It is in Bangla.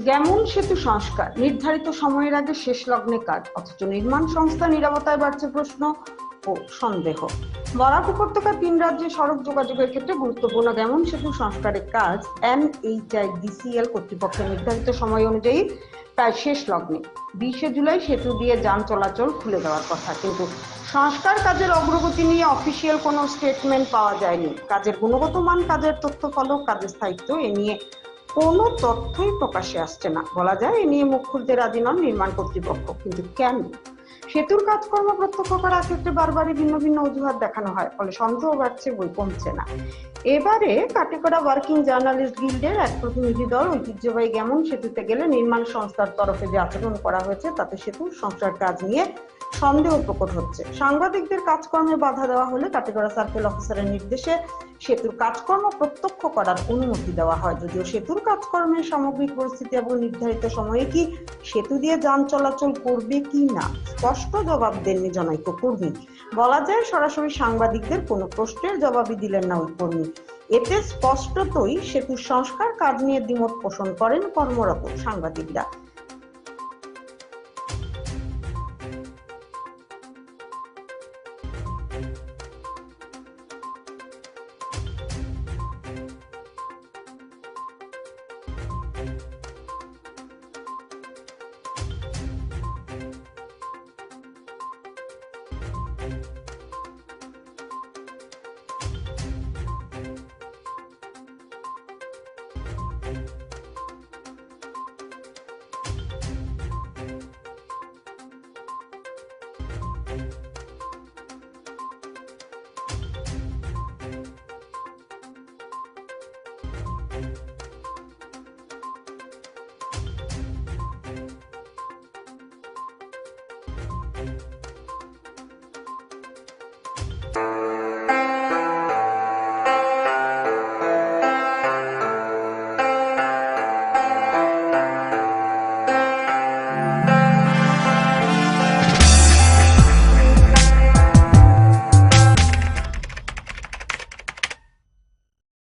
যেমন সেতু সংস্কার নির্ধারিত সময়ের আগে শেষ লগ্নে কাজ, অথচ নির্মাণ সংস্থা নীরবতায় বাড়ছে প্রশ্ন ও সন্দেহ। বরাক উপত্যকা 3 রাজ্যে সড়ক যোগাযোগের ক্ষেত্রে গুরুত্বপূর্ণ যেমন সেতু সংস্কারের কাজ NHIDCL কর্তৃপক্ষের নির্ধারিত সময় অনুযায়ী প্রায় শেষ লগ্নে। 20 জুলাই সেতু দিয়ে যান চলাচল খুলে দেওয়ার কথা, কিন্তু সংস্কার কাজের অগ্রগতি নিয়ে অফিসিয়াল কোনো স্টেটমেন্ট পাওয়া যায়নি। কাজের গুণগত মান, কাজের তথ্য ফলক, কাজের স্থায়িত্ব এ নিয়ে কোনো তথ্যই প্রকাশ্যে আসছে না। বলা যায় এ নিয়ে মুখ খুলতে রাজি নন নির্মাণ কর্তৃপক্ষ। কিন্তু কেন? সেতুর কাজকর্ম প্রত্যক্ষ করার ক্ষেত্রে বারবারই ভিন্ন ভিন্ন অজুহাত দেখানো হয়, ফলে সন্দেহ বাড়ছে, বই কমছে না। এবারে কাটিগড়া ওয়ার্কিং জার্নালিস্ট গিল্ডের এক প্রতিনিধি দল ঐতিহ্যবাহী গেমন সেতুতে গেলে নির্মাণ সংস্থার তরফে যে আচরণ করা হয়েছে তাতে সেতুর সংস্কার কাজ নিয়ে সন্দেহ প্রকট হচ্ছে। সাংবাদিকদের কাজকর্মে বাধা দেওয়া হলে কাটিগড়া সার্কেল অফিসারের নির্দেশে সেতুর কাজকর্ম প্রত্যক্ষ করার অনুমতি দেওয়া হয়। যদিও সেতুর কাজকর্মের সামগ্রিক পরিস্থিতি এবং নির্ধারিত সময়ে কি সেতু দিয়ে যান চলাচল করবে কি না স্পষ্ট জবাব দেননি জনৈক কর্মী। বলা যায় সরাসরি সাংবাদিকদের কোনো প্রশ্নের জবাবই দিলেন না ওই কর্মী। এতে স্পষ্টতই সেতুর সংস্কার কাজ নিয়ে দ্বিমত পোষণ করেন কর্মরত সাংবাদিকরা।